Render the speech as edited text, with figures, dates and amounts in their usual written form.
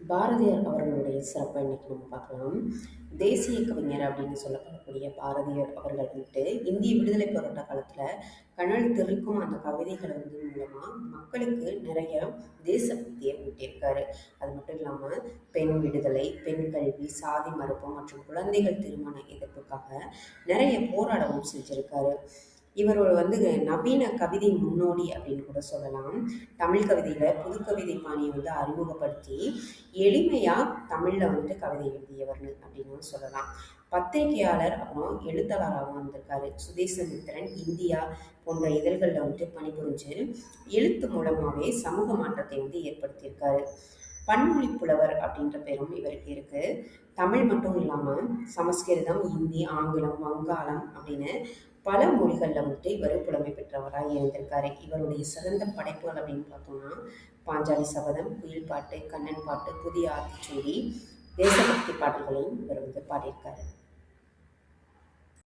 பாரதியார் அவர்களுடைய சிறப்பை இன்னைக்கு நம்ம பார்க்கலாம். தேசிய கவிஞர் அப்படின்னு சொல்லப்படக்கூடிய பாரதியார் அவர்கள் இந்திய விடுதலை போராட்ட காலத்துல கனல் தெறிக்கும் அந்த கவிதைகள் மூலமா மக்களுக்கு நிறைய தேசபக்தியை ஊட்டியிருக்காரு. அது மட்டும் இல்லாம பெண் விடுதலை, பெண் கல்வி, சாதி மறுப்பு மற்றும் குழந்தைகள் திருமண எதிர்ப்புக்காக நிறைய போராடவும் செஞ்சிருக்காரு. இவரோட நவீன கவிதை முன்னோடி அப்படின்னு கூட சொல்லலாம். தமிழ் கவிதையில புது கவிதை பாணியை அறிமுகப்படுத்தி எளிமையா தமிழ்ல கவிதை எழுதியவர்னு அப்படின்னு சொல்லலாம். பத்திரிகையாளர் அப்புறம் எழுத்தாளராகவும் வந்திருக்காரு. சுதேசமித்திரன், இந்தியா போன்ற இதழ்கள்ல பணிபுரிஞ்சு எழுத்து மூலமாவே சமூக மாற்றத்தை ஏற்படுத்தியிருக்காரு. பன்மொழி புலவர் அப்படின்ற பேரும் இவருக்கு இருக்கு. தமிழ் மட்டும் இல்லாம சமஸ்கிருதம், இந்தி, ஆங்கிலம், வங்காளம் அப்படின்னு பல மொழிகள்ல இவர் புலமை பெற்றவராக இருந்திருக்காரு. இவருடைய சிறந்த படைப்புகள் அப்படின்னு பார்த்தோம்னா பாஞ்சாலி சபதம், குயில் பாட்டு, கண்ணன் பாட்டு, புதிய ஆத்திச்சூடி, தேசபக்தி பாடல்களையும் இவர் பாடியிருக்காரு.